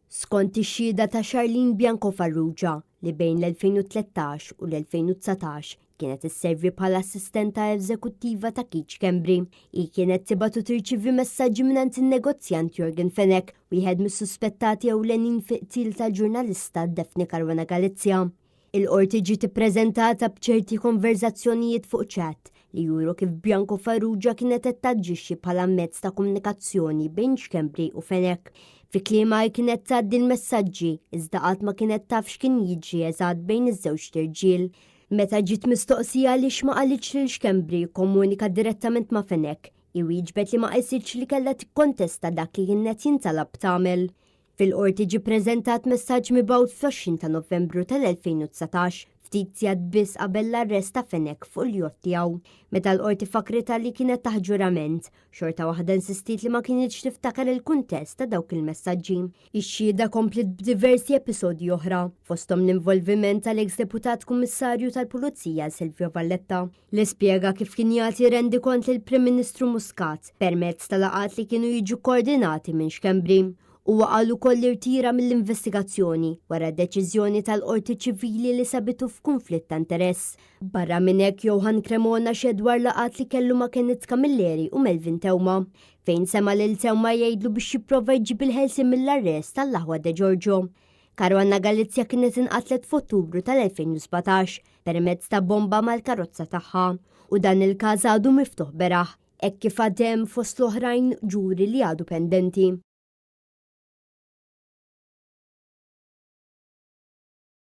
Skont ix-xhieda ta' Charlene Bianco Farrugia li bejn l-2013 u l-2019 kienet isservi bħala assistenta eżekuttiva ta' Keach Kembri. Hi kienet tibgħat u tirċievi messaġġi mingħand in-negozjant Jorgen Fenech, wieħed mis-suspettati ewlenin fi-qtil tal-ġurnalista Daphne Caruana Galizia. Il-qorti ġiet ippreżentata b'ċerti konverzazzjonijiet fuq chat li juru kif Bianco Farrugia kienet qed taġġixxi bħala mezz ta' komunikazzjoni bejn Kembri u Fenech. Fi kliema kienet tgħaddi l-messaġġi iżda qatt ma kienet taf x'kien jiġri eżatt bejn iż-żewġ tirġiel. Meta ġiet mistoqsija għaliex ma qalitx lil Kembri jikkomunika direttament ma' Fenech, iwieġbet li ma qisitx li kellha tikkontesta dak li kienet jintalab tagħmel. Fil-qorti ġie ppreżentat messaġġ mibgħut fl-20 ta' Novembru tal-2019, ftit sigħat biss qabel l-arrest ta' Fenech fuq il-jott tiegħu. Meta l-qorti fakrita li kienet taħt ġurament, xorta waħda insistit li ma kienitx tiftakar il-kuntest ta' dawk il-messaġġi. Ix-xhieda komplet b'diversi episodji oħra, fosthom l-involviment tal-eks deputat kummissarju tal-Pulizija Silvio Valletta, li spjega kif kien jagħti rendi kont lill-Prim Ministru Muscat permezz tal-laqgħat li kienu jiġu koordinati minn Kembri. Huwa qal ukoll li rtira mill-investigazzjoni wara d-deċiżjoni tal-Qorti Ċivili li sabitu f'kunflitt ta' interess. Barra minn hekk Johan Cremona xedwar laqat li kellu ma' Kenneth Camilleri u Melvin Tewma, fejn sema lil Tewma jgħidlu biex jipprova jġib il-ħelsi mill-arrest tal-Aħwa de Giorgio. Caruana Galizia kienet inqatlet f'Ottubru tal-2017 permezz ta' bomba mal-karozza tagħha u dan il-każ għadu miftuħ beraħ, hekk kif għadhem fost l-oħrajn ġuri li għadu pendenti.